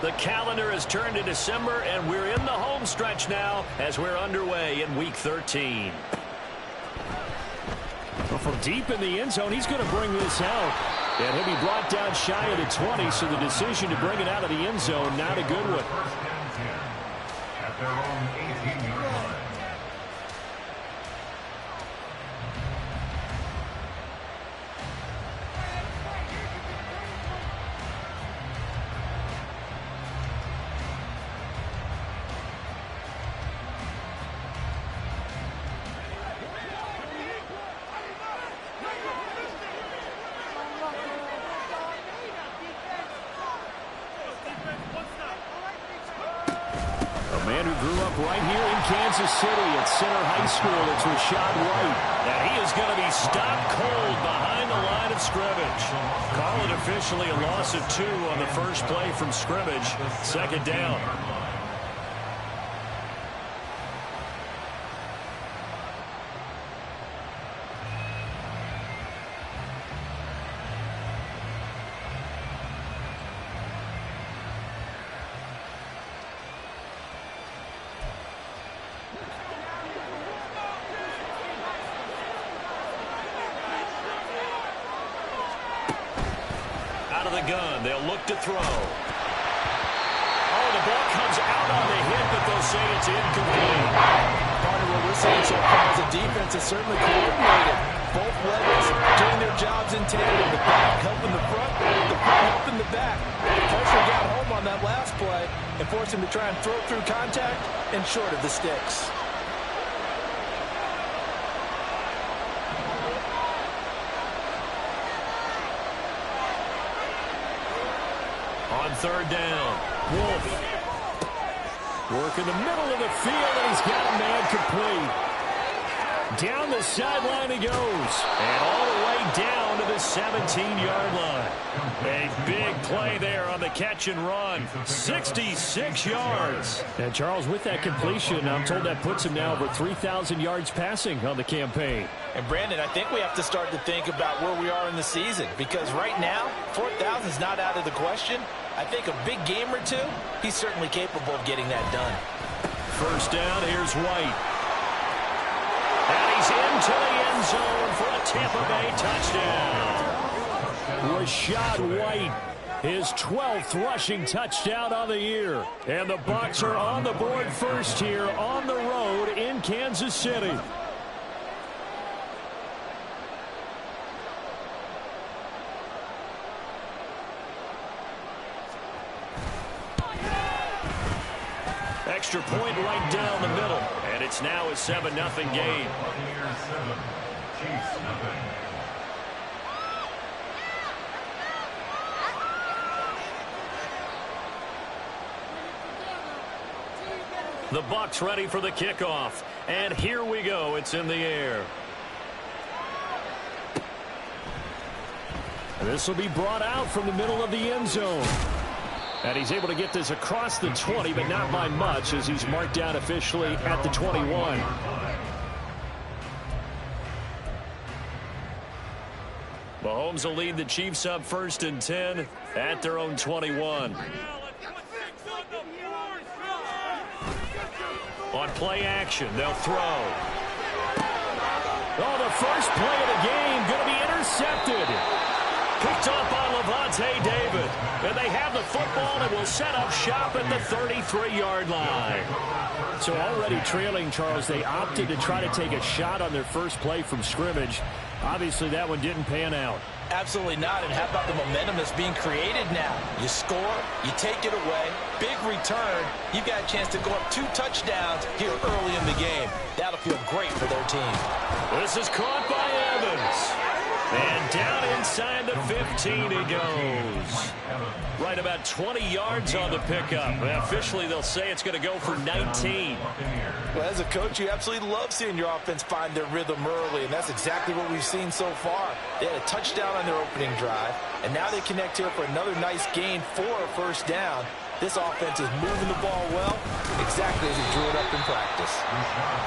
The calendar has turned to December, and we're in the home stretch now as we're underway in Week 13. Well, from deep in the end zone, he's going to bring this out. And he'll be brought down shy of the 20, so the decision to bring it out of the end zone, not a good one. At their own 18-yard line. Right here in Kansas City at Center High School, it's Rashad White. And he is going to be stopped cold behind the line of scrimmage. Call it officially a loss of 2 on the first play from scrimmage. Second down. Gun. They'll look to throw. Oh, the ball comes out on the hit, but they'll say it's incomplete. Part of what we're seeing so far as a defense is certainly coordinated. Both levels doing their jobs in tandem. The back helping the front helping the back. The pressure got home on that last play and forced him to try and throw through contact and short of the sticks. On third down, Wolf. Work in the middle of the field, and he's got a man complete. Down the sideline he goes. And all the way down to the 17-yard line. A big play there on the catch and run. 66 yards. And Charles, with that completion, I'm told that puts him now over 3,000 yards passing on the campaign. And Brandon, I think we have to start to think about where we are in the season, because right now, 4,000 is not out of the question. I think a big game or two, he's certainly capable of getting that done. First down, here's White. And he's into the end zone for a Tampa Bay touchdown. Rashad White, his 12th rushing touchdown on the year. And the Bucs are on the board first here on the road in Kansas City. Extra point right down the middle, and it's now a 7-0 game. Buccaneers 7, Chiefs 0. The Bucs ready for the kickoff, and here we go. It's in the air. This will be brought out from the middle of the end zone. And he's able to get this across the 20, but not by much, as he's marked down officially at the 21. Mahomes will lead the Chiefs up 1st and 10 at their own 21. On play action, they'll throw. Oh, the first play of the game going to be intercepted. Picked up on Levante David. And they have the football and will set up shop at the 33-yard line. So already trailing, Charles, they opted to try to take a shot on their first play from scrimmage. Obviously, that one didn't pan out. Absolutely not. And how about the momentum that's being created now? You score, you take it away, big return. You've got a chance to go up 2 touchdowns here early in the game. That'll feel great for their team. This is caught by Evans. And down inside the 15 he goes. Right about 20 yards on the pickup. Officially, they'll say it's going to go for 19. Well, as a coach, you absolutely love seeing your offense find their rhythm early, and that's exactly what we've seen so far. They had a touchdown on their opening drive, and now they connect here for another nice gain for a first down. This offense is moving the ball well, exactly as he drew it up in practice.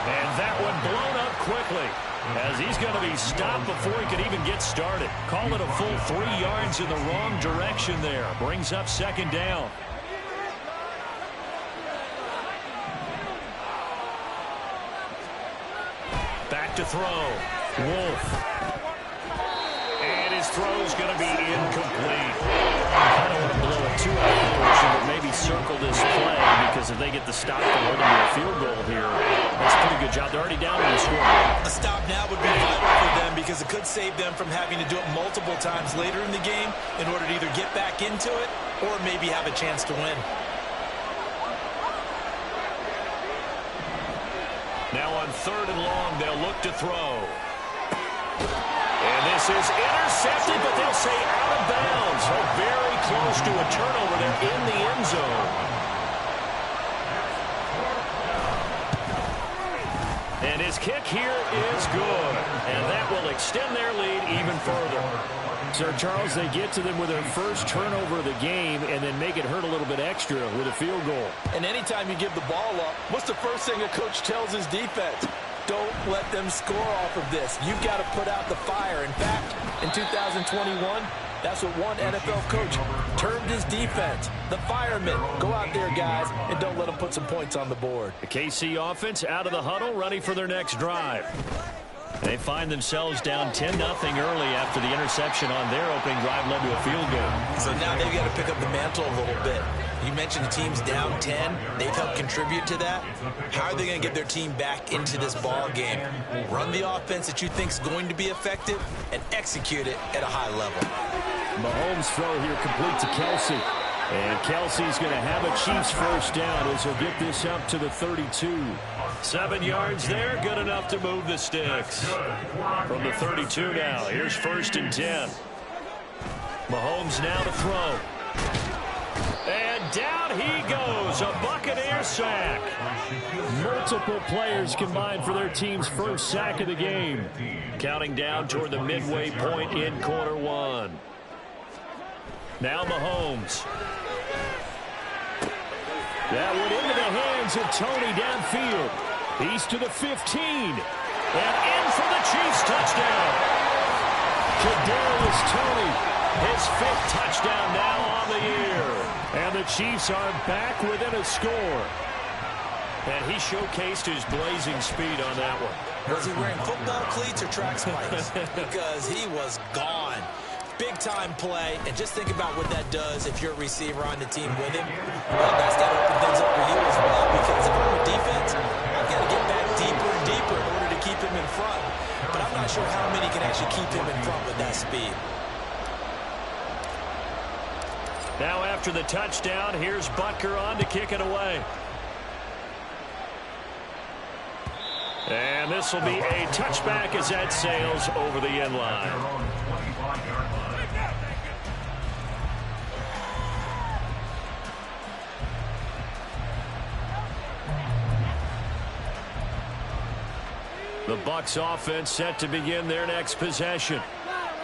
And that one blown up quickly, as he's going to be stopped before he could even get started. Call it a full 3 yards in the wrong direction there. Brings up second down. look to throw. Wolf. And his throw's going to be incomplete. I don't want to blow it too out of proportion, but maybe circle this play, because if they get the stop to hold them to a field goal here, that's a pretty good job. They're already down on the score. A stop now would be vital for them, because it could save them from having to do it multiple times later in the game in order to either get back into it or maybe have a chance to win. Now on 3rd and long, they'll look to throw. And this is intercepted, but they'll say out of bounds. Oh, very close to a turnover there in the end zone. And his kick here is good. And that will extend their lead even further. Sir Charles, they get to them with their first turnover of the game and then make it hurt a little bit extra with a field goal. And anytime you give the ball up, what's the first thing a coach tells his defense? Don't let them score off of this. You've got to put out the fire. In fact, in 2021, that's what one NFL coach termed his defense. The firemen. Go out there, guys, and don't let them put some points on the board. The KC offense out of the huddle, ready for their next drive. They find themselves down 10-0 early after the interception on their opening drive led to a field goal. So now they've got to pick up the mantle a little bit. You mentioned the team's down 10. They've helped contribute to that. How are they going to get their team back into this ball game? Run the offense that you think is going to be effective and execute it at a high level. Mahomes' throw here complete to Kelsey. And Kelsey's going to have a Chiefs first down as he'll get this up to the 32. 7 yards there, good enough to move the sticks. From the 32 now, here's 1st and 10. Mahomes now to throw. And down he goes, a Buccaneer sack. Multiple players combined for their team's first sack of the game. Counting down toward the midway point in quarter 1. Now Mahomes. That went into the hands of Tony downfield. He's to the 15. And in for the Chiefs touchdown. Kadarius Toney, his 5th touchdown now on the year. And the Chiefs are back within a score. And he showcased his blazing speed on that one. Was he wearing football cleats or track spikes? Because he was gone. Big-time play, and just think about what that does if you're a receiver on the team with him. Well, that's got to open things up for you as well, because if I'm a defense, I've got to get back deeper and deeper in order to keep him in front. But I'm not sure how many can actually keep him in front with that speed. Now after the touchdown, here's Butker on to kick it away. And this will be a touchback as that sails over the end line. The Bucs offense set to begin their next possession.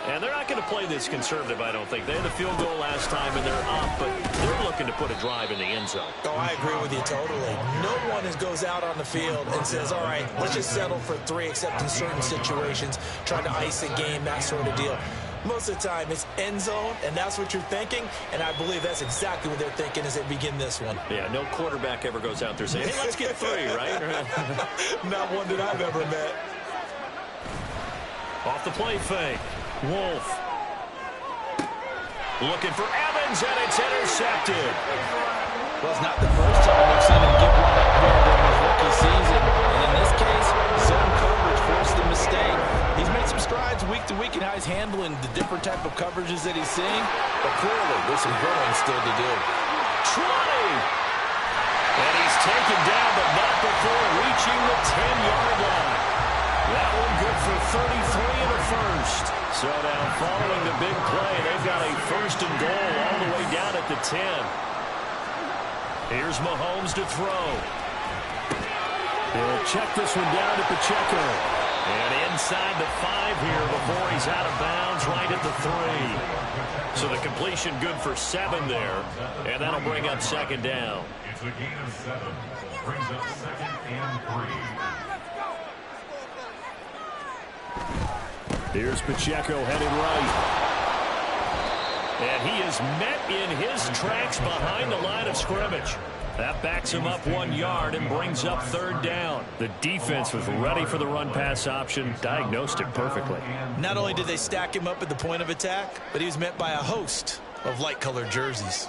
And they're not going to play this conservative, I don't think. They had a field goal last time, and they're up, but they're looking to put a drive in the end zone. Oh, I agree with you totally. No one goes out on the field and says, all right, let's just settle for 3, except in certain situations, trying to ice a game, that sort of deal. Most of the time, it's end zone, and that's what you're thinking, and I believe that's exactly what they're thinking as they begin this one. Yeah, no quarterback ever goes out there saying, hey, let's get 3, right? Not one that I've ever met. Off the play fake. Wolf. Looking for Evans, and it's intercepted. Well, it's not the first time we've seen him give one up here during his rookie season. And in this case, zone coverage forced the mistake. He's made some strides week to week in how he's handling the different type of coverages that he's seeing. But clearly, there's some growing still to do. 20. And he's taken down, but not before reaching the 10-yard line. That one good for 33 and a first. So now following the big play, they've got a 1st and goal all the way down at the 10. Here's Mahomes to throw. He'll check this one down to Pacheco. And inside the 5 here before he's out of bounds right at the 3. So the completion good for 7 there. And that'll bring up 2nd down. It's a gain of 7. Brings up 2nd and 3. Here's Pacheco headed right. And he is met in his tracks behind the line of scrimmage. That backs him up 1 yard and brings up third down. The defense was ready for the run-pass option, diagnosed it perfectly. Not only did they stack him up at the point of attack, but he was met by a host of light-colored jerseys.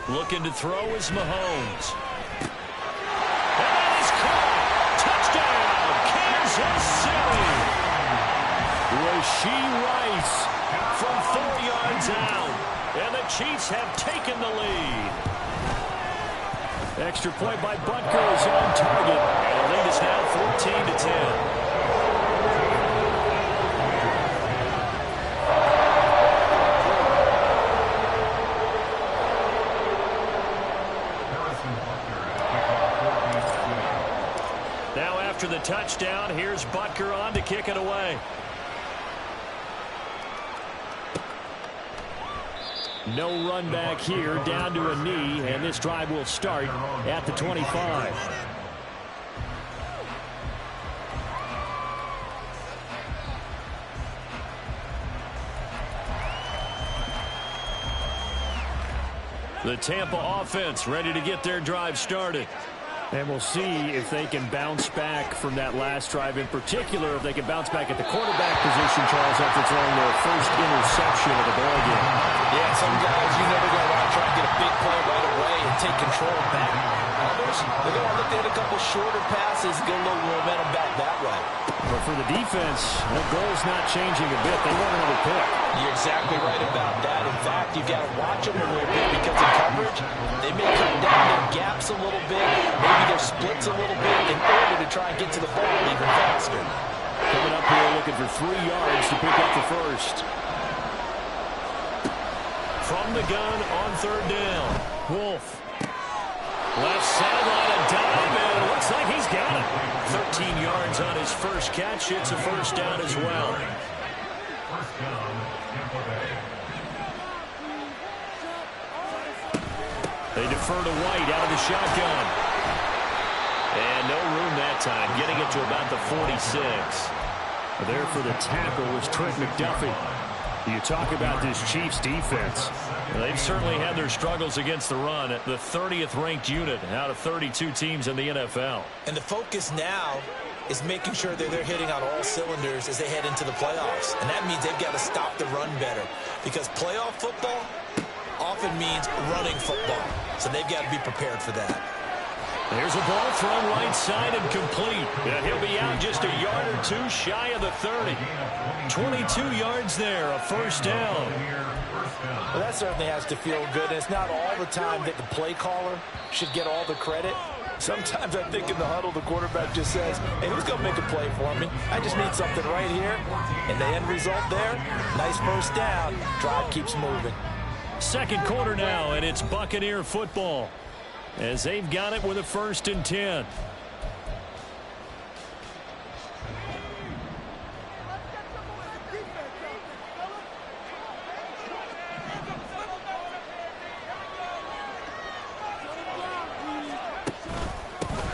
Looking to throw is Mahomes. And that is caught. Touchdown, Kansas City. Rashee Rice from 4 yards out. And the Chiefs have taken the lead. Extra point by Butker is on target. And the lead is now 14-10. Now after the touchdown, here's Butker on to kick it away. No run back here, down to a knee, and this drive will start at the 25. The Tampa offense ready to get their drive started. And we'll see if they can bounce back from that last drive, in particular if they can bounce back at the quarterback position, Charles, after throwing their first interception of the ball game. Yeah, some guys, you know, they're going to want to try and get a big play right away and take control back. Others, they're going to look at a couple shorter passes, get a little momentum back that way. But for the defense, the goal's not changing a bit. They want another pick. You're exactly right about that. In fact, you've got to watch them a little bit because in coverage, they may cut down their gaps a little bit, maybe their splits a little bit in order to try and get to the ball even faster. Coming up here looking for 3 yards to pick up the first. From the gun on third down. Wolf. Left sideline, a dive, and it looks like he's got it. 13 yards on his first catch. It's a first down as well. First down, Tampa Bay. They defer to White out of the shotgun. And no room that time, getting it to about the 46. There for the tackle was Trent McDuffie. You talk about this Chiefs defense. They've certainly had their struggles against the run at the 30th ranked unit out of 32 teams in the NFL. And the focus now is making sure that they're hitting on all cylinders as they head into the playoffs. And that means they've got to stop the run better, because playoff football often means running football. So they've got to be prepared for that. There's a ball thrown right side and complete. And he'll be out just a yard or two shy of the 30. 22 yards there, a first down. Well, that certainly has to feel good. And it's not all the time that the play caller should get all the credit. Sometimes I think in the huddle, the quarterback just says, hey, who's going to make a play for me? I just need something right here. And the end result there, nice first down. Drive keeps moving. Second quarter now, and it's Buccaneer football, as they've got it with a 1st and 10.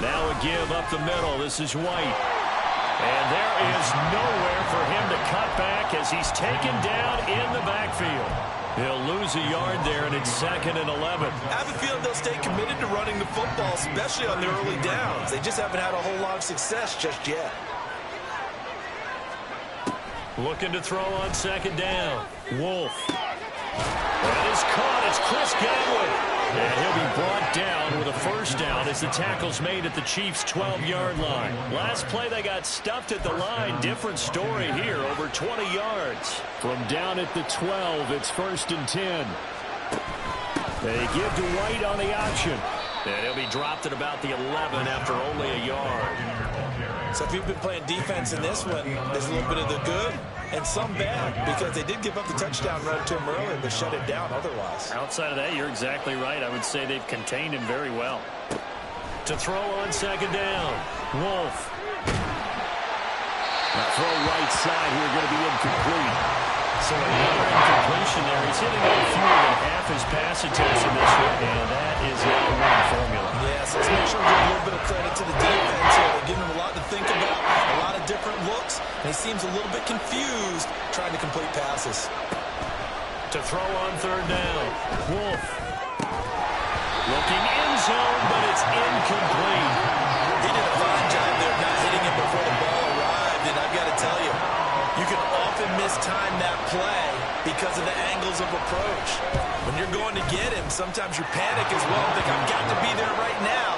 Now a give up the middle. This is White. And there is nowhere for him to cut back as he's taken down in the backfield. He'll lose a yard there, and it's 2nd and 11. I have a feeling they'll stay committed to running the football, especially on their early downs. They just haven't had a whole lot of success just yet. Looking to throw on 2nd down. Wolf. That is caught. It's Chris Godwin. And he'll be brought down with a first down as the tackle's made at the Chiefs' 12-yard line. Last play, they got stuffed at the line. Different story here, over 20 yards. From down at the 12, it's 1st and 10. They give to White on the option. And he'll be dropped at about the 11 after only a yard. So if you've been playing defense in this one, there's a little bit of the good and some bad, because they did give up the touchdown run to him earlier, but shut it down otherwise. Outside of that, you're exactly right. I would say they've contained him very well. To throw on 2nd down, Wolf. Now throw right side here, going to be incomplete. So another incompletion there. He's hitting no fewer than half his pass attempts in this one, and that is not a winning formula. Yes, let's make sure we give a little bit of credit to the defense here. They're giving him a lot to think about, a lot of different looks, and he seems a little bit confused trying to complete passes. To throw on 3rd down, Wolf. approach. When you're going to get him, sometimes you panic as well and think, I've got to be there right now.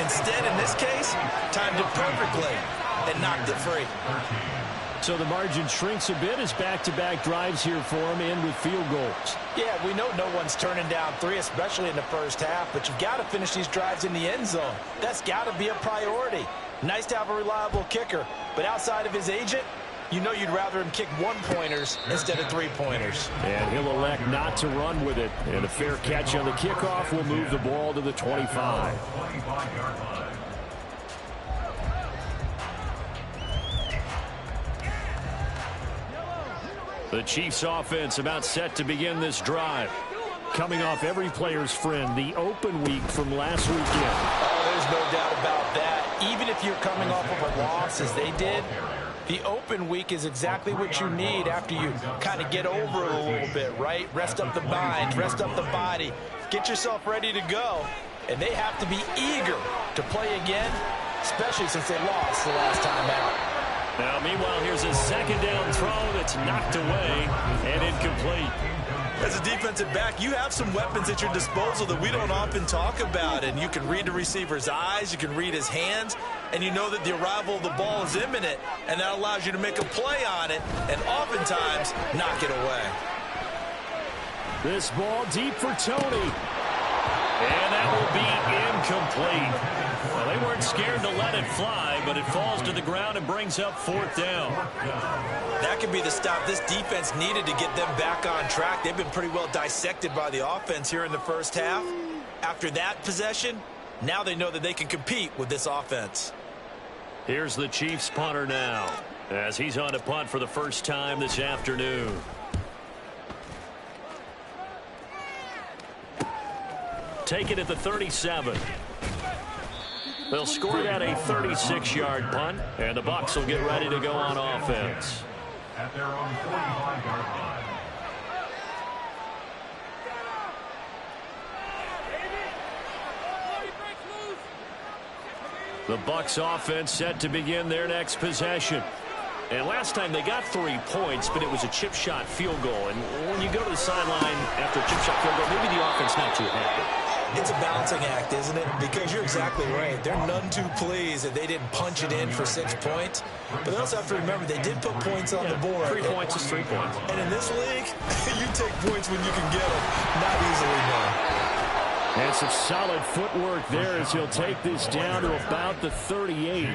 Instead, in this case, timed it perfectly and knocked it free. So the margin shrinks a bit as back-to-back drives here for him, in with field goals. Yeah, we know no one's turning down three, especially in the first half, but you've got to finish these drives in the end zone. That's got to be a priority. Nice to have a reliable kicker, but outside of his agent, you know you'd rather him kick one-pointers instead of three-pointers. And he'll elect not to run with it. And a fair catch on the kickoff will move the ball to the 25. The Chiefs offense about set to begin this drive. Coming off every player's friend, the open week from last weekend. Oh, there's no doubt about that. Even if you're coming off of a loss as they did, the open week is exactly what you need after you kind of get over it a little bit, right? Rest up the mind, rest up the body, get yourself ready to go. And they have to be eager to play again, especially since they lost the last time out. Now, meanwhile, here's a second down throw that's knocked away and incomplete. As a defensive back, you have some weapons at your disposal that we don't often talk about. And you can read the receiver's eyes, you can read his hands, and you know that the arrival of the ball is imminent, and that allows you to make a play on it and oftentimes knock it away. This ball deep for Tony. And that will be incomplete. Well, they weren't scared to let it fly, but it falls to the ground and brings up fourth down. That could be the stop this defense needed to get them back on track. They've been pretty well dissected by the offense here in the first half. After that possession, now they know that they can compete with this offense. Here's the Chiefs punter now, as he's on to punt for the first time this afternoon. Take it at the 37. They'll score that a 36-yard punt, and the Bucs will get ready to go on offense. At their own 45-yard line. The Bucs offense set to begin their next possession. And last time they got 3 points, but it was a chip shot field goal. And when you go to the sideline after a chip shot field goal, maybe the offense not too happy. It's a balancing act, isn't it? Because you're exactly right. They're none too pleased that they didn't punch it in for 6 points. But they also have to remember they did put points on the board. 3 points is 3 points. And in this league, you take points when you can get them. Not easily done. And some solid footwork there as he'll take this down to about the 38.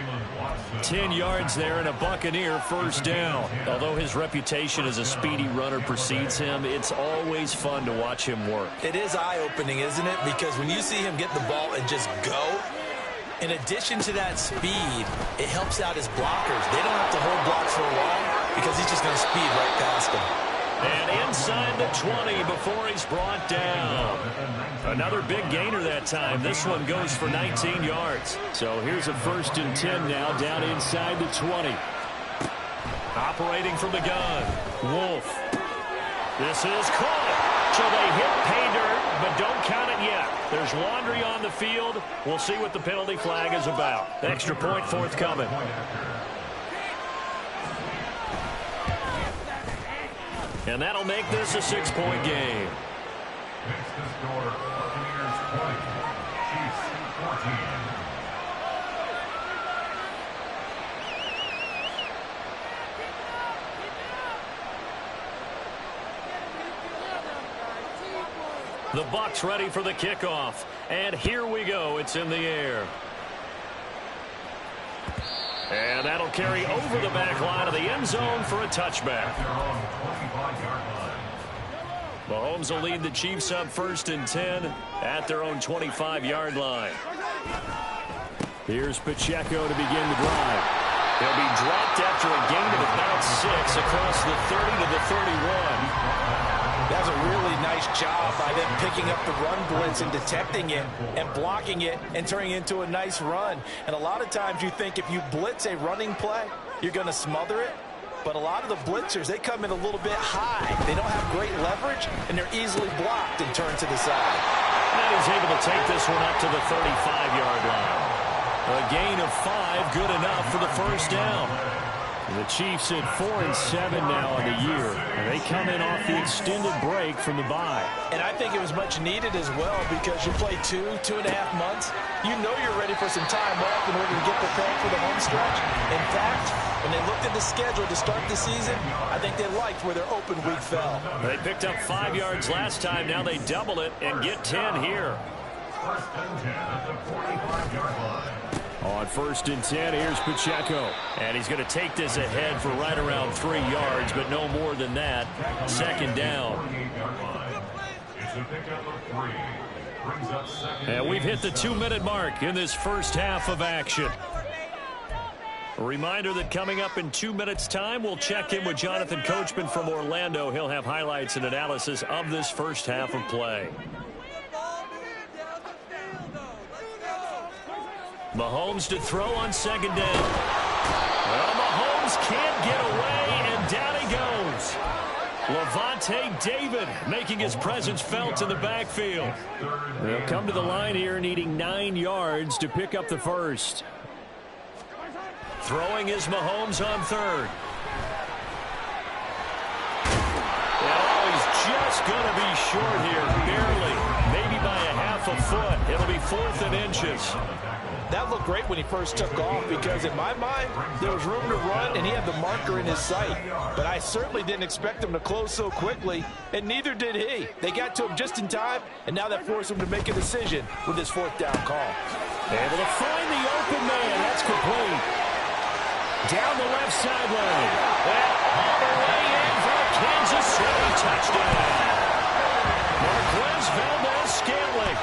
10 yards there and a Buccaneer first down. Although his reputation as a speedy runner precedes him, it's always fun to watch him work. It is eye-opening, isn't it? Because when you see him get the ball and just go, in addition to that speed, it helps out his blockers. They don't have to hold blocks for long because he's just going to speed right past them. And inside the 20 before he's brought down. Another big gainer that time. This one goes for 19 yards. So here's a 1st and 10 now down inside the 20. Operating from the gun. Wolf. This is caught. So they hit pay dirt, but don't count it yet. There's laundry on the field. We'll see what the penalty flag is about. Extra point forthcoming. And that'll make this a 6-point game. Makes the score Buccaneers 20, Chiefs 14. The Bucs ready for the kickoff. And here we go. It's in the air. And that'll carry over the back line of the end zone for a touchback. Mahomes will lead the Chiefs up 1st and 10 at their own 25-yard line. Here's Pacheco to begin the drive. He'll be dropped after a gain of about 6 across the 30 to the 31. That's a really nice job by them picking up the run blitz and detecting it and blocking it and turning it into a nice run. And a lot of times you think if you blitz a running play, you're going to smother it. But a lot of the blitzers, they come in a little bit high. They don't have great leverage, and they're easily blocked and turned to the side. And he's able to take this one up to the 35-yard line. A gain of 5, good enough for the first down. The Chiefs at 4-7 now on the year. And they come in off the extended break from the bye. And I think it was much needed as well because you play 2.5 months. You know you're ready for some time off in order to get prepared for the home stretch. In fact, when they looked at the schedule to start the season, I think they liked where their open week fell. They picked up 5 yards last time. Now they double it and get 10 here. First and 10 at the 45-yard line. On 1st and 10, here's Pacheco. And he's going to take this ahead for right around 3 yards, but no more than that. 2nd down. It's a pickup of 3. Brings up 2nd. And we've hit the 2-minute mark in this first half of action. A reminder that coming up in 2 minutes' time, we'll check in with Jonathan Coachman from Orlando. He'll have highlights and analysis of this first half of play. Mahomes to throw on 2nd down. Well, Mahomes can't get away, and down he goes. Levante David making his presence felt in the backfield. They'll come to the line here needing 9 yards to pick up the first. Throwing is Mahomes on 3rd. Oh, he's just going to be short here, barely. Maybe by a half a foot. It'll be 4th and inches. That looked great when he first took off because in my mind, there was room to run and he had the marker in his sight. But I certainly didn't expect him to close so quickly, and neither did he. They got to him just in time, and now that forced him to make a decision with his 4th down call. Able to find the open man. That's complete. Down the left sideline. All the way in for a Kansas City touchdown. Marquez Valdez-Scantling,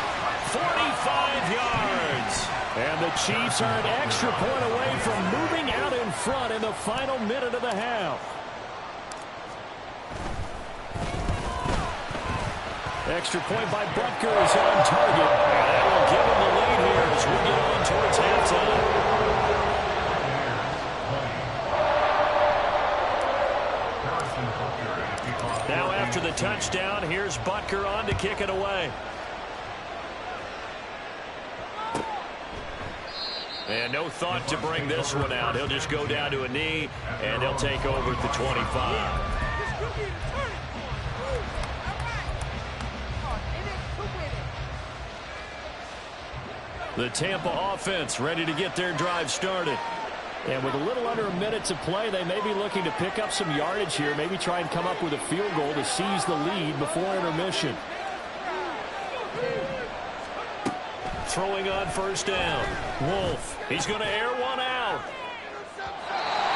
45 yards. And the Chiefs are an extra point away from moving out in front in the final minute of the half. Extra point by Butker is on target. And that will give him the lead here as we get on towards halftime. Now after the touchdown, here's Butker on to kick it away. And no thought to bring this one out. He'll just go down to a knee, and he'll take over at the 25. The Tampa offense ready to get their drive started. And with a little under a minute to play, they may be looking to pick up some yardage here, maybe try and come up with a field goal to seize the lead before intermission. Throwing on 1st down. Wolf, he's going to air one out.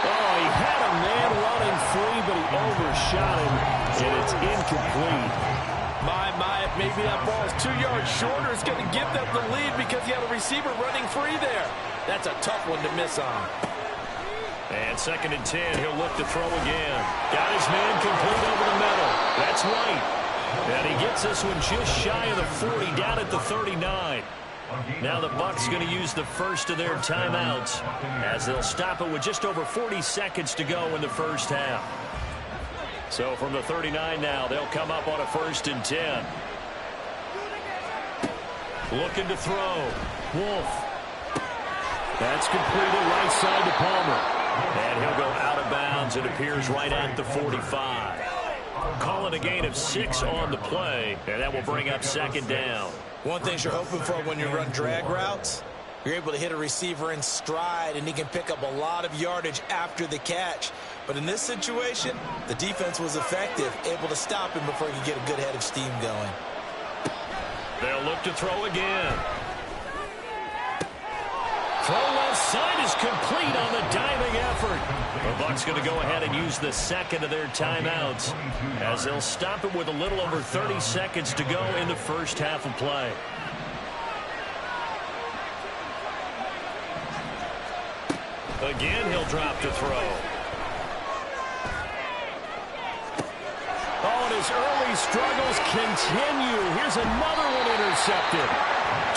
Oh, he had a man running free, but he overshot him, and it's incomplete. My, maybe that ball is 2 yards shorter. It's going to give them the lead because he had a receiver running free there. That's a tough one to miss on. And 2nd and 10, he'll look to throw again. Got his man complete over the middle. That's right. And he gets this one just shy of the 40, down at the 39. Now the Bucs going to use the first of their timeouts as they'll stop it with just over 40 seconds to go in the first half. So from the 39 now, they'll come up on a 1st and 10. Looking to throw. Wolf. That's completed right side to Palmer. And he'll go out of bounds. It appears right at the 45. Call it a gain of 6 on the play, and that will bring up 2nd down. One thing you're hoping for when you run drag routes, you're able to hit a receiver in stride, and he can pick up a lot of yardage after the catch. But in this situation, the defense was effective, able to stop him before he could get a good head of steam going. They'll look to throw again. Throw left side is complete on the diving effort. The Bucs going to go ahead and use the 2nd of their timeouts as they'll stop it with a little over 30 seconds to go in the first half of play. Again, he'll drop to throw. Oh, and his early struggles continue. Here's another one intercepted.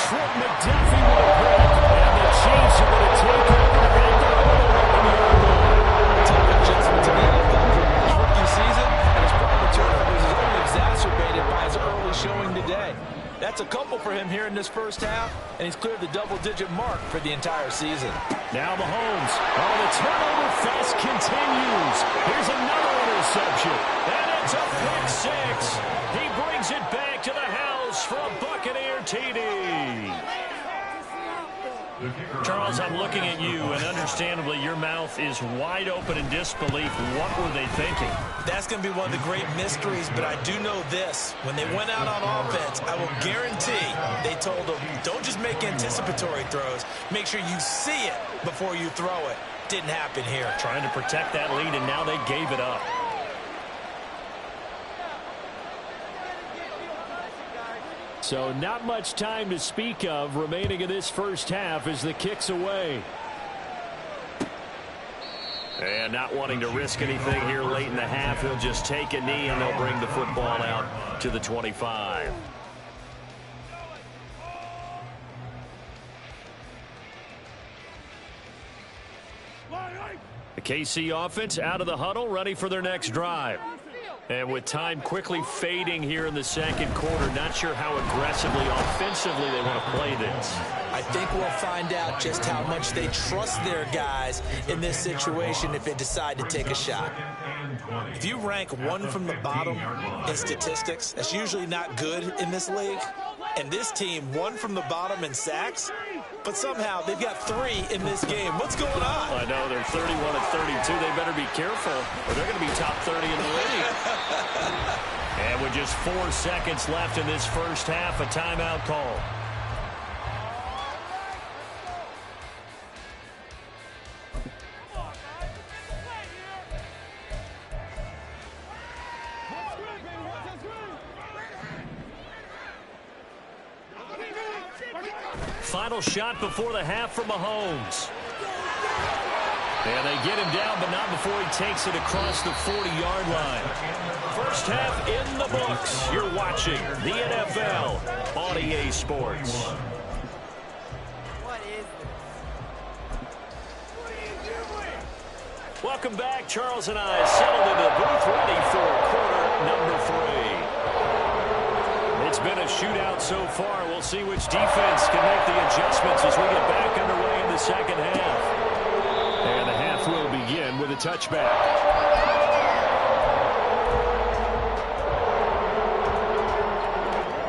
Trent McDuffie with a pick, and the Chiefs are going to take over at their own 11-yard line. Tough adjustment to the NFL during his rookie season, and his problem with turnovers is only exacerbated by his early showing today. That's a couple for him here in this first half, and he's cleared the double-digit mark for the entire season. Now Mahomes. Oh, the turnover fest continues. Here's another interception, and it's a pick six. He brings it back to the house for a Buccaneer TD. Charles, I'm looking at you, and understandably, your mouth is wide open in disbelief. What were they thinking? That's going to be one of the great mysteries, but I do know this. When they went out on offense, I will guarantee they told them, don't just make anticipatory throws. Make sure you see it before you throw it. Didn't happen here. Trying to protect that lead, and now they gave it up. So not much time to speak of remaining in this first half as the kick's away. And not wanting to risk anything here late in the half, he'll just take a knee and they'll bring the football out to the 25. The KC offense out of the huddle, ready for their next drive. And with time quickly fading here in the second quarter, not sure how aggressively, offensively they want to play this. I think we'll find out just how much they trust their guys in this situation if they decide to take a shot. If you rank one from the bottom in statistics, that's usually not good in this league. And this team, one from the bottom in sacks, but somehow they've got 3 in this game. What's going on? I know, they're 31 and 32. They better be careful, or they're going to be top 30 in the league. And with just 4 seconds left in this first half, a timeout call. Final shot before the half from Mahomes. And they get him down, but not before he takes it across the 40-yard line. First half in the books. You're watching the NFL on EA Sports. Welcome back. Charles and I settled into the booth, ready for quarter number 3. It's been a shootout so far. We'll see which defense can make the adjustments as we get back underway in the second half. And the half will begin with a touchback.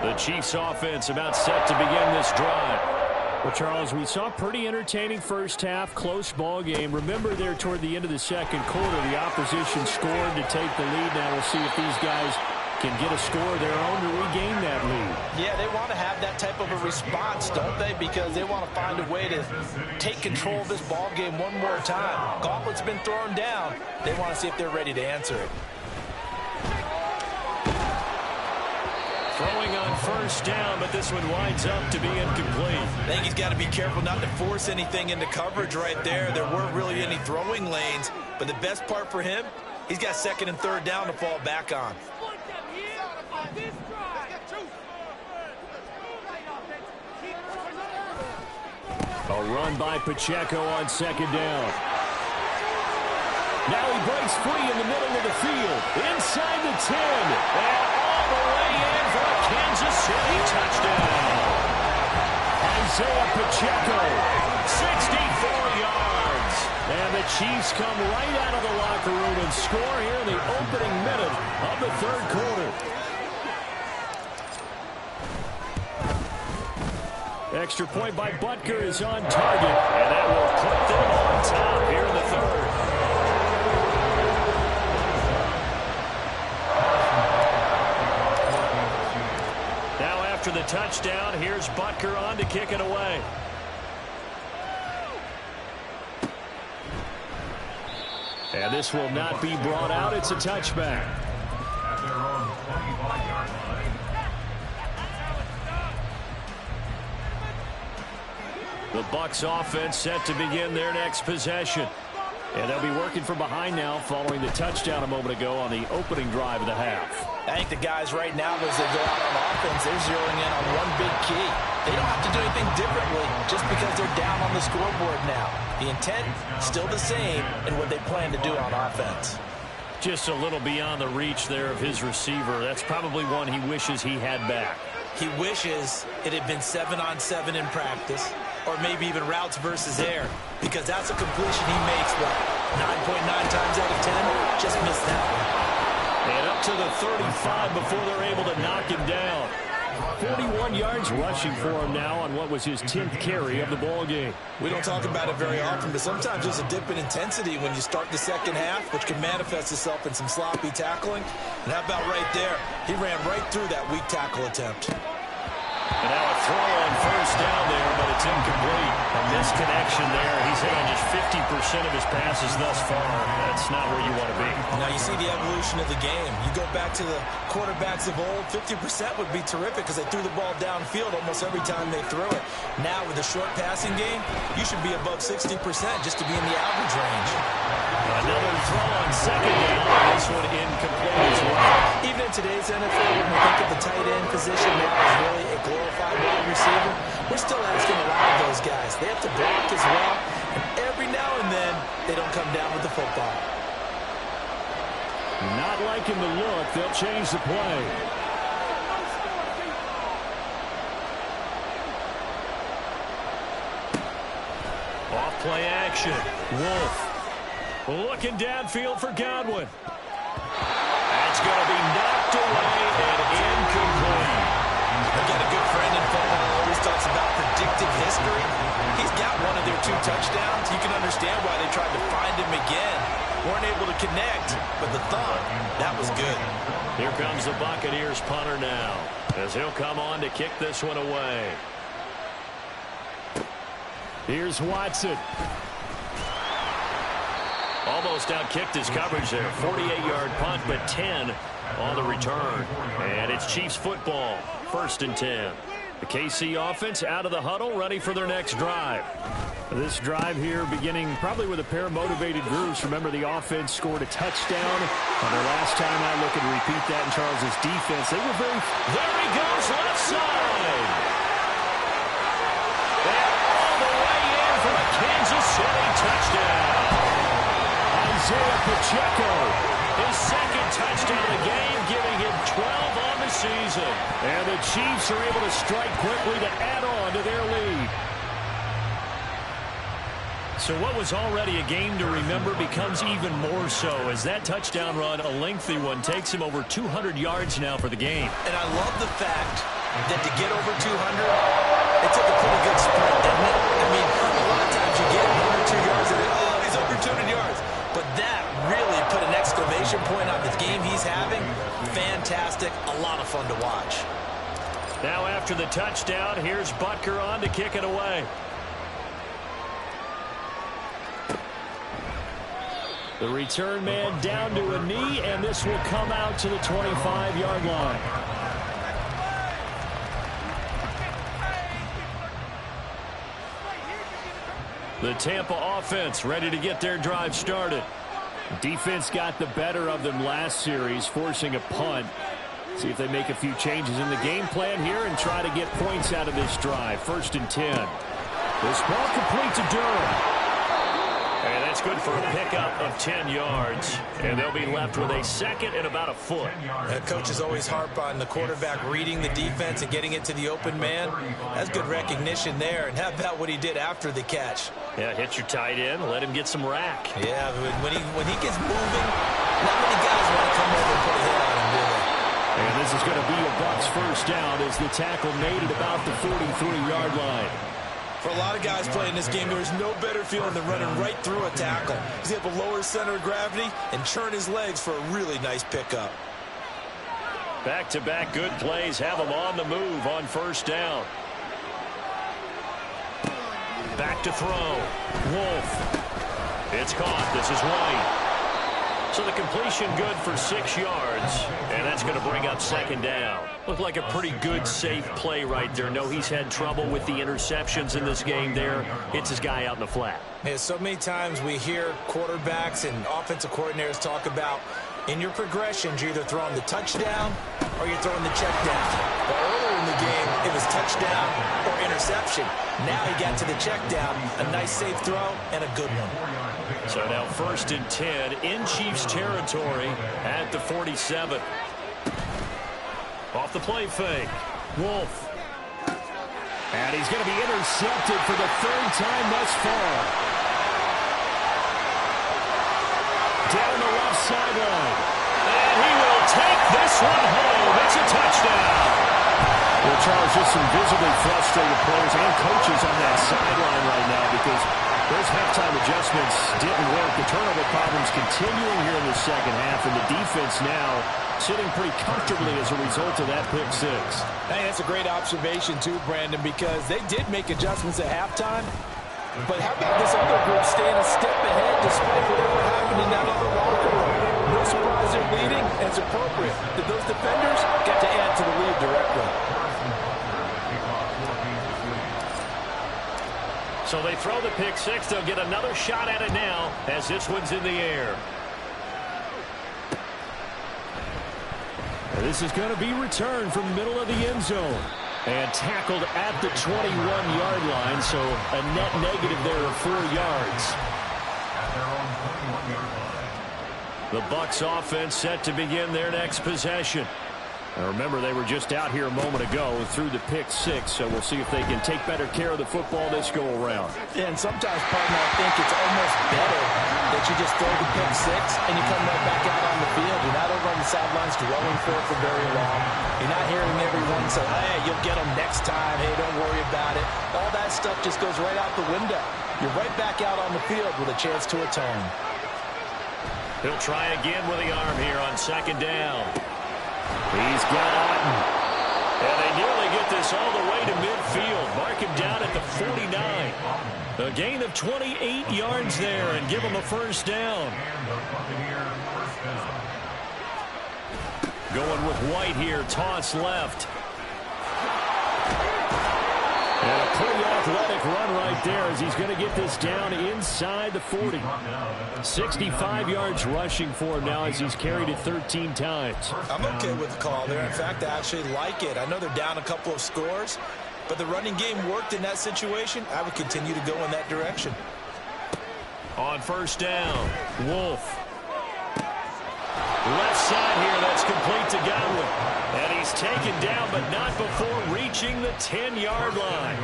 The Chiefs offense about set to begin this drive. Well, Charles, we saw a pretty entertaining first half, close ball game. Remember there toward the end of the second quarter, the opposition scored to take the lead. Now we'll see if these guys can get a score of their own to regain that lead. Yeah, they want to have that type of a response, don't they? Because they want to find a way to take control of this ball game one more time. Gauntlet's been thrown down. They want to see if they're ready to answer it. Throwing on first down, but this one winds up to be incomplete. I think he's got to be careful not to force anything into coverage right there. There weren't really any throwing lanes, but the best part for him, he's got second and third down to fall back on. A run by Pacheco on second down. Now he breaks free in the middle of the field. Inside the 10. And all the way in for a Kansas City touchdown. Isaiah Pacheco, 64 yards. And the Chiefs come right out of the locker room and score here in the opening minute of the third quarter. Extra point by Butker is on target, and that will put them on top here in the third. Now after the touchdown, here's Butker on to kick it away. And this will not be brought out. It's a touchback. At their own 25-yard line. The Bucs offense set to begin their next possession. And they'll be working from behind now following the touchdown a moment ago on the opening drive of the half. I think the guys right now, as they go out on offense, they're zeroing in on one big key. They don't have to do anything differently just because they're down on the scoreboard now. The intent, still the same in what they plan to do on offense. Just a little beyond the reach there of his receiver. That's probably one he wishes he had back. He wishes it had been 7-on-7 in practice, or maybe even routes versus air, because that's a completion he makes, what, 9.9 times out of 10? Just missed that one. And up to the 35 before they're able to knock him down. 41 yards rushing for him now on what was his 10th carry of the ball game. We don't talk about it very often, but sometimes there's a dip in intensity when you start the second half, which can manifest itself in some sloppy tackling. And how about right there? He ran right through that weak tackle attempt. And now a throw on first down there, but it's incomplete. A misconnection there. He's hit on just 50% of his passes thus far. That's not where you want to be. Now you see the evolution of the game. You go back to the quarterbacks of old, 50% would be terrific because they threw the ball downfield almost every time they threw it. Now with a short passing game, you should be above 60% just to be in the average range. Another throw on second down. This one incomplete as well. Even in today's NFL, when we think of the tight end position now as really a glorified wide receiver, we're still asking a lot of those guys. They have to block as well, and every now and then, they don't come down with the football. Not liking the look. They'll change the play. Off play action. Wolf. Looking downfield for Godwin. That's going to be knocked away and incomplete. I've got a good friend in football who always talks about predictive history. He's got one of their 2 touchdowns. You can understand why they tried to find him again. Weren't able to connect, but the thump, that was good. Here comes the Buccaneers punter now, as he'll come on to kick this one away. Here's Watson. Almost outkicked his coverage there. 48-yard punt, but 10 on the return. And it's Chiefs football, 1st and 10. The KC offense out of the huddle, ready for their next drive. This drive here beginning probably with a pair of motivated groups. Remember, the offense scored a touchdown on their last time out. Look and repeat that in Charles's defense. They were very... There he goes, left side. And all the way in for a Kansas City touchdown. Isaiah Pacheco, his 2nd touchdown of the game, giving him 12 on the season. And the Chiefs are able to strike quickly to add on to their lead. So what was already a game to remember becomes even more so as that touchdown run, a lengthy one, takes him over 200 yards now for the game. And I love the fact that to get over 200, it took a pretty good sprint, didn't it? I mean, a lot of times you get 1 or 2 yards and then, oh, he's over 200 yards. But that really put an exclamation point on the game he's having. Fantastic. A lot of fun to watch. Now after the touchdown, here's Butker on to kick it away. The return man down to a knee, and this will come out to the 25-yard line. The Tampa offense ready to get their drive started. Defense got the better of them last series, forcing a punt. See if they make a few changes in the game plan here and try to get points out of this drive. 1st and 10. This ball complete to Durham. And that's good for a pickup of 10 yards. And they'll be left with a 2nd and about a foot. Coaches always harp on the quarterback reading the defense and getting it to the open man. That's good recognition there. And how about what he did after the catch? Yeah, hit your tight end, let him get some rack. Yeah, when he gets moving, not many guys want to come over and put a hit on him, do they? And this is going to be a Bucs 1st down as the tackle made at about the 43-yard line. For a lot of guys playing this game, there's no better feeling than running right through a tackle. He's able to lower his center of gravity and churn his legs for a really nice pickup. Back-to-back good plays have him on the move on 1st down. Back to throw. Wolf. It's caught. This is White. So the completion good for 6 yards, and that's going to bring up 2nd down. Looked like a pretty good, safe play right there. No, he's had trouble with the interceptions in this game there. Hits his guy out in the flat. Yeah, so many times we hear quarterbacks and offensive coordinators talk about in your progressions, you're either throwing the touchdown or you're throwing the check down. But earlier in the game, it was touchdown or interception. Now he got to the check down, a nice safe throw, and a good one. So now 1st and 10 in Chiefs territory at the 47. Off the play fake. Wolf. And he's going to be intercepted for the third time thus far. Down the left sideline. And he will take this one home. It's a touchdown. Well, Charles, just some visibly frustrated players and coaches on that sideline right now because those halftime adjustments didn't work. The turnover problems continuing here in the second half, and the defense now sitting pretty comfortably as a result of that pick six. Hey, that's a great observation too, Brandon, because they did make adjustments at halftime. But how about this other group staying a step ahead despite whatever happened in that other locker room? No surprise they're leading, and it's appropriate that those defenders get to add to the lead directly. So they throw the pick six. They'll get another shot at it now as this one's in the air. And this is going to be returned from the middle of the end zone. And tackled at the 21-yard line, so a net negative there of 4 yards. The Bucs offense set to begin their next possession. And remember, they were just out here a moment ago through the pick six, so we'll see if they can take better care of the football this go-around. Yeah, and sometimes, partner, I think it's almost better that you just throw the pick six and you come right back out on the field. You're not over on the sidelines dwelling for it for very long. You're not hearing everyone say, hey, you'll get them next time. Hey, don't worry about it. All that stuff just goes right out the window. You're right back out on the field with a chance to atone. He'll try again with the arm here on second down. He's got Otten. And they nearly get this all the way to midfield. Mark him down at the 49. A gain of 28 yards there and give him a first down. Going with White here. Toss left. And a pretty athletic run right there as he's going to get this down inside the 40. 65 yards rushing for him now as he's carried it 13 times. I'm okay with the call there. In fact, I actually like it. I know they're down a couple of scores, but the running game worked in that situation. I would continue to go in that direction. On first down, Wolf. Left side here, that's complete to Godwin. And he's taken down, but not before reaching the 10-yard line.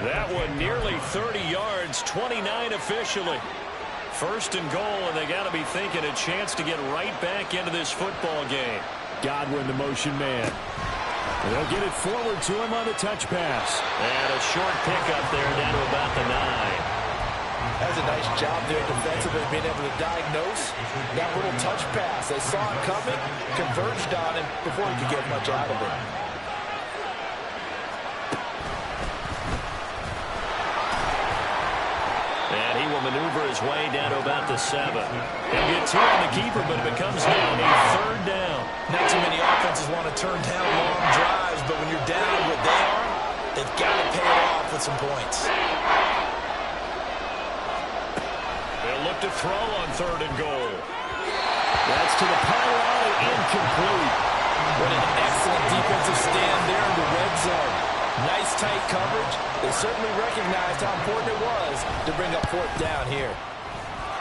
That one nearly 30 yards, 29 officially. First and goal, and they got to be thinking a chance to get right back into this football game. Godwin, the motion man. They'll get it forward to him on the touch pass. And a short pickup there down to about the 9. That's a nice job there defensively, being able to diagnose that little touch pass. They saw it coming, converged on him before he could get much out of it. And he will maneuver his way down to about the 7. He'll get 2 on the keeper, but it becomes now a third down. Not too many offenses want to turn down long drives, but when you're down what they are, they've got to pay it off with some points. They'll look to throw on third and goal. That's to the pylon, incomplete. What an excellent defensive stand there in the red zone. Nice tight coverage. They certainly recognized how important it was to bring up fourth down here.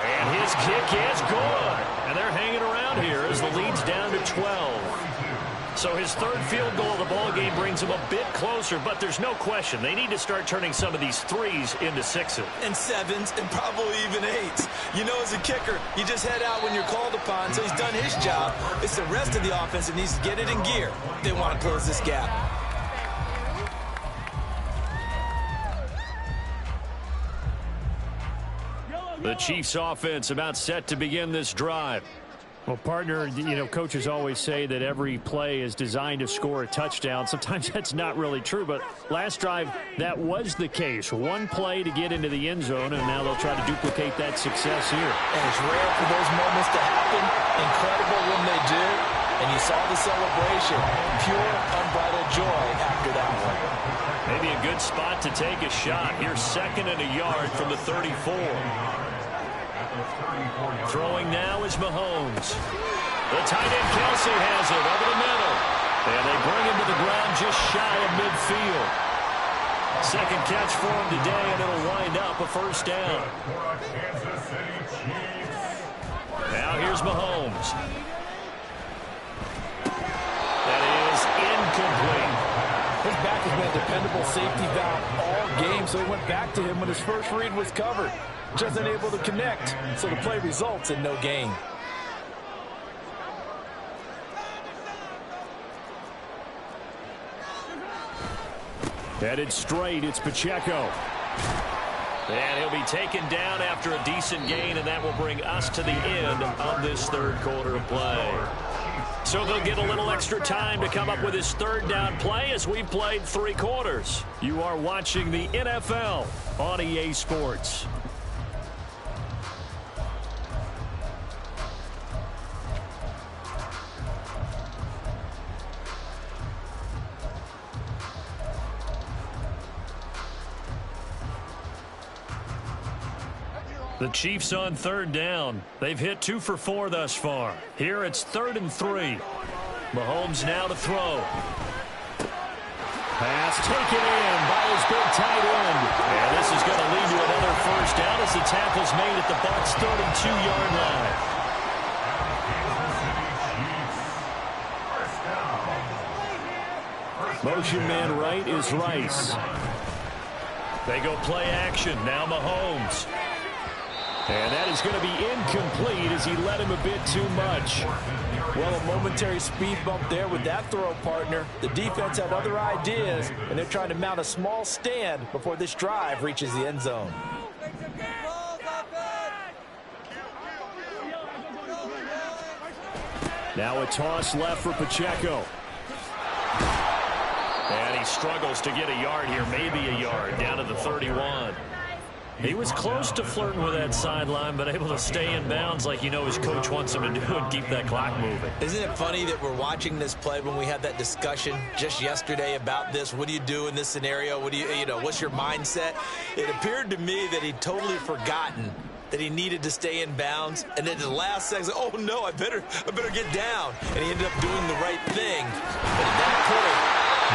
And his kick is good. And they're hanging around here as the lead's down to 12. So his third field goal of the ball game brings him a bit closer, but there's no question they need to start turning some of these threes into sixes. And sevens, and probably even eights. You know, as a kicker, you just head out when you're called upon, so he's done his job. It's the rest of the offense that needs to get it in gear. They want to close this gap. The Chiefs offense about set to begin this drive. Well, partner, you know, coaches always say that every play is designed to score a touchdown. Sometimes that's not really true, but last drive, that was the case. One play to get into the end zone, and now they'll try to duplicate that success here. And it's rare for those moments to happen. Incredible when they do. And you saw the celebration. Pure, unbridled joy after that one. Maybe a good spot to take a shot. Here's 2nd and a yard from the 34. Throwing now is Mahomes. The tight end Kelsey has it over the middle. And they bring him to the ground just shy of midfield. Second catch for him today, and it'll wind up a first down. Now here's Mahomes. That is incomplete. back has been a dependable safety valve all game, so he went back to him when his first read was covered. Just unable to connect, so the play results in no gain. Headed straight, it's Pacheco. And he'll be taken down after a decent gain, and that will bring us to the end of this third quarter of play. So they'll get a little extra time to come up with his third down play as we've played 3 quarters. You are watching the NFL on EA Sports. The Chiefs on third down. They've hit 2 for 4 thus far. Here it's 3rd and 3. Mahomes now to throw. Pass taken in by his big tight end. And this is going to lead to another first down as the tackle's made at the Bucs' 32-yard line. Motion man right is Rice. They go play action. Now Mahomes. And that is going to be incomplete as he led him a bit too much. Well, a momentary speed bump there with that throw, partner. The defense had other ideas, and they're trying to mount a small stand before this drive reaches the end zone. Now a toss left for Pacheco. And he struggles to get a yard here, maybe a yard, down to the 31. He was close to flirting with that sideline, but able to stay in bounds like his coach wants him to do and keep that clock moving. Isn't it funny that we're watching this play when we had that discussion just yesterday about this? What do you do in this scenario? What do what's your mindset? It appeared to me that he'd totally forgotten that he needed to stay in bounds, and then at the last second, oh no, I better get down. And he ended up doing the right thing. But at that point,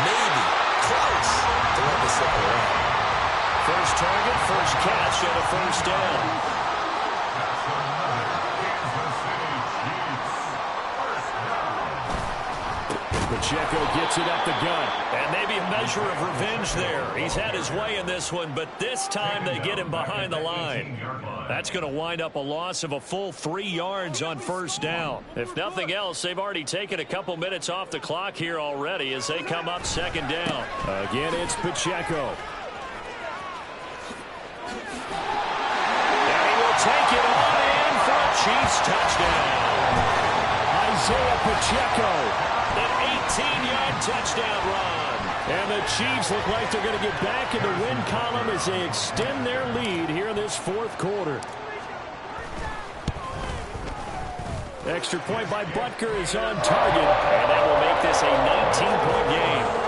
maybe close to let this slip away. First target, first catch, and a first down. Pacheco gets it up the gut. And maybe a measure of revenge there. He's had his way in this one, but this time they get him behind the line. That's going to wind up a loss of a full 3 yards on first down. If nothing else, they've already taken a couple minutes off the clock here already as they come up second down. Again, it's Pacheco. Take it on in for a Chiefs touchdown. Isaiah Pacheco, an 18-yard touchdown run. And the Chiefs look like they're going to get back in the win column as they extend their lead here in this fourth quarter. Extra point by Butker is on target, and that will make this a 19-point game.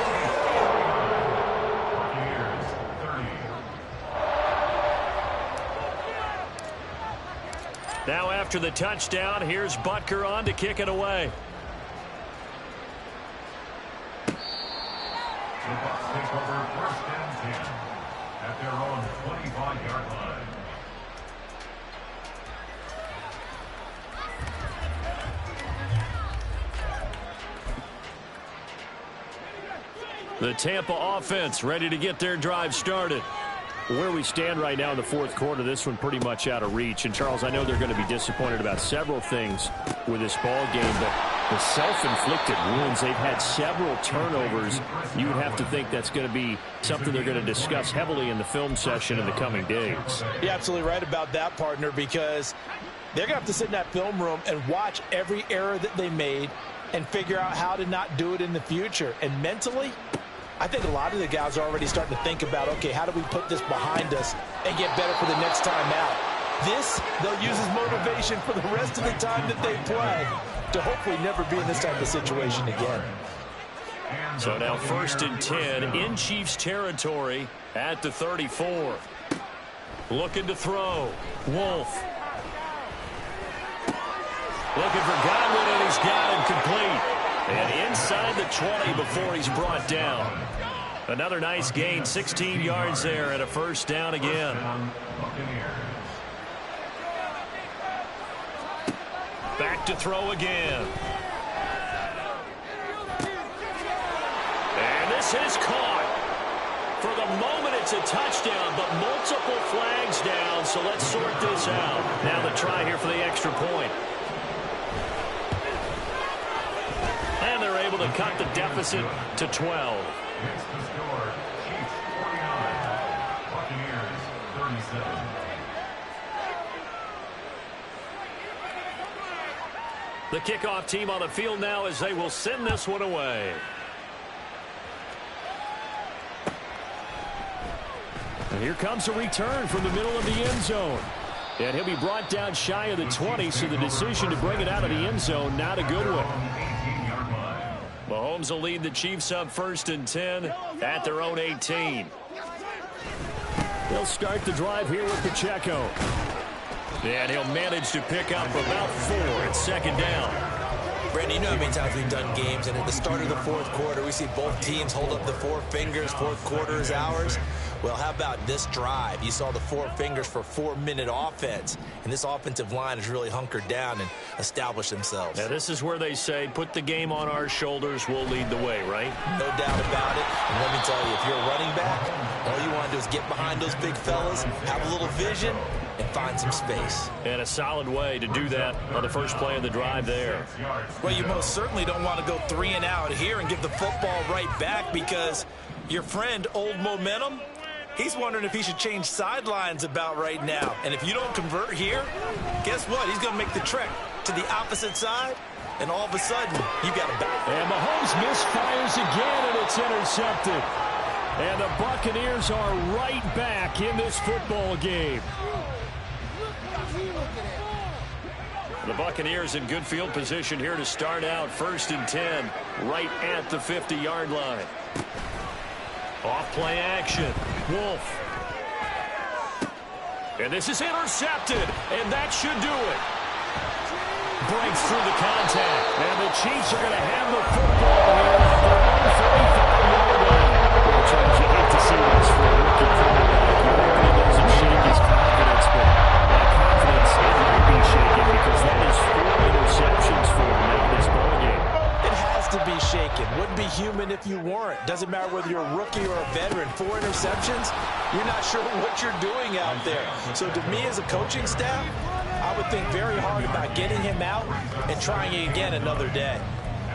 Now after the touchdown, here's Butker on to kick it away. The Bucs take over first and 10 at their own 25-yard line. The Tampa offense ready to get their drive started. Where we stand right now in the fourth quarter, this one pretty much out of reach. And, Charles, I know they're going to be disappointed about several things with this ball game, but the self-inflicted wounds, they've had several turnovers. You would have to think that's going to be something they're going to discuss heavily in the film session in the coming days. You're absolutely right about that, partner, because they're going to have to sit in that film room and watch every error that they made and figure out how to not do it in the future. And mentally, I think a lot of the guys are already starting to think about, okay, how do we put this behind us and get better for the next time out? This, they'll use as motivation for the rest of the time that they play to hopefully never be in this type of situation again. So now 1st and 10 in Chiefs territory at the 34. Looking to throw. Wolf. Looking for Godwin, and he's got him complete. And inside the 20 before he's brought down. Another nice gain, 16 yards there, and a first down again. Back to throw again. And this This is caught. For the moment, it's a touchdown, but multiple flags down, so let's sort this out. Now the try here for the extra point. And they're able to cut the deficit to 12. It's the score. Chiefs 49. Buccaneers 37. The kickoff team on the field now as they will send this one away. And here comes a return from the middle of the end zone. And he'll be brought down shy of the 20, so the decision to bring it out of the end zone, not a good one. Mahomes will lead the Chiefs up 1st and 10 at their own 18. They'll start the drive here with Pacheco. And he'll manage to pick up about 4 at 2nd down. Brandon, you know how many times we've done games, and at the start of the 4th quarter, we see both teams hold up the 4 fingers, 4th quarter is ours. Well, how about this drive? You saw the 4 fingers for 4-minute offense, and this offensive line has really hunkered down and established themselves. Now, this is where they say, put the game on our shoulders, we'll lead the way, right? No doubt about it. And let me tell you, if you're a running back, all you want to do is get behind those big fellas, have a little vision, and find some space. And a solid way to do that on the first play of the drive there. Well, you most certainly don't want to go 3 and out here and give the football right back, because your friend, Old Momentum, he's wondering if he should change sidelines about right now. And if you don't convert here, guess what? He's going to make the trek to the opposite side, and all of a sudden, you got a back. And Mahomes misfires again, and it's intercepted. And the Buccaneers are right back in this football game. The Buccaneers in good field position here to start out 1st and 10, right at the 50-yard line. Off play action. Wolf. And this is intercepted, and that should do it. Breaks through the contact, and the Chiefs are going to have the football here at their own 45-yard line. Sometimes you hate to see this for a rookie quarterback. You hope he doesn't shake his confidence, but that confidence, it might be shaken because that is 4 interceptions for him in this ballgame. It has to be shaken. Wouldn't be human if you weren't. Doesn't matter whether you're a rookie or a veteran. 4 interceptions, you're not sure what you're doing out there. So to me as a coaching staff, I would think very hard about getting him out and trying it again another day.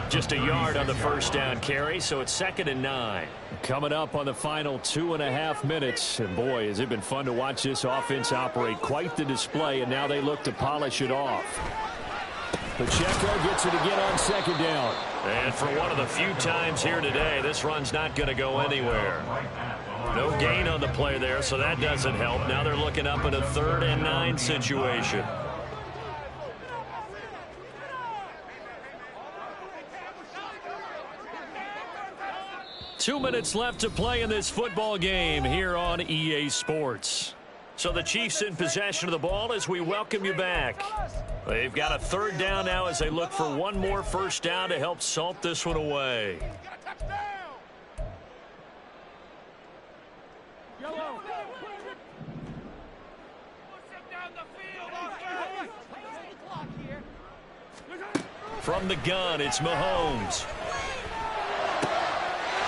Just a yard on the first down carry, so it's 2nd and 9. Coming up on the final 2.5 minutes. And boy, has it been fun to watch this offense operate. Quite the display, and now they look to polish it off. Pacheco gets it again on 2nd down. And for one of the few times here today, this run's not going to go anywhere. No gain on the play there, so that doesn't help. Now they're looking up at a 3rd and 9 situation. Two minutes left to play in this football game here on EA Sports. So the Chiefs in possession of the ball as we welcome you back. They've got a 3rd down now as they look for one more first down to help salt this one away. From the gun, it's Mahomes.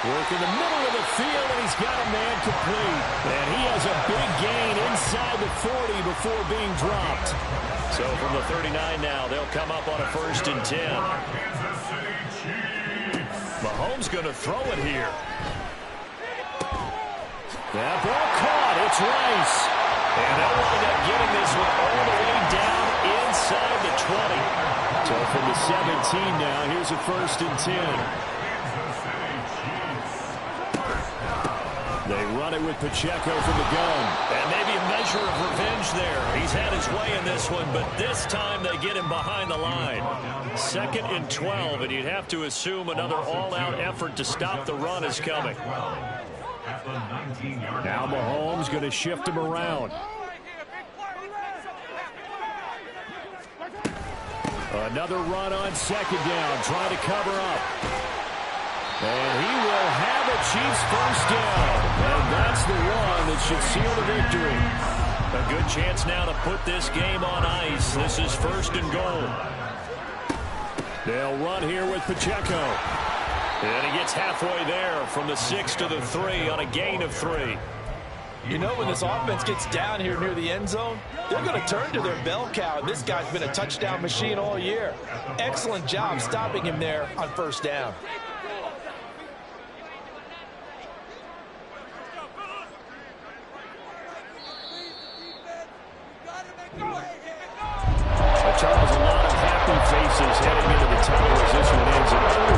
Work in the middle of the field, and he's got a man complete. And he has a big gain inside the 40 before being dropped. So from the 39 now, they'll come up on a 1st and 10. Mahomes going to throw it here. That ball caught. It's Rice. And they'll wind up getting this one all the way down inside the 20. So from the 17 now, here's a 1st and 10. They run it with Pacheco from the gun. And maybe a measure of revenge there. He's had his way in this one, but this time they get him behind the line. 2nd and 12, and you'd have to assume another all-out effort to stop the run is coming. Now Mahomes going to shift him around. Another run on 2nd down, trying to cover up. And he will have a Chiefs first down. And that's the one that should seal the victory. A good chance now to put this game on ice. This is 1st and goal. They'll run here with Pacheco. And he gets halfway there from the 6 to the 3 on a gain of 3. You know, when this offense gets down here near the end zone, they're going to turn to their bell cow. This guy's been a touchdown machine all year. Excellent job stopping him there on first down. Charles, a lot of happy faces heading into the time of position and ends.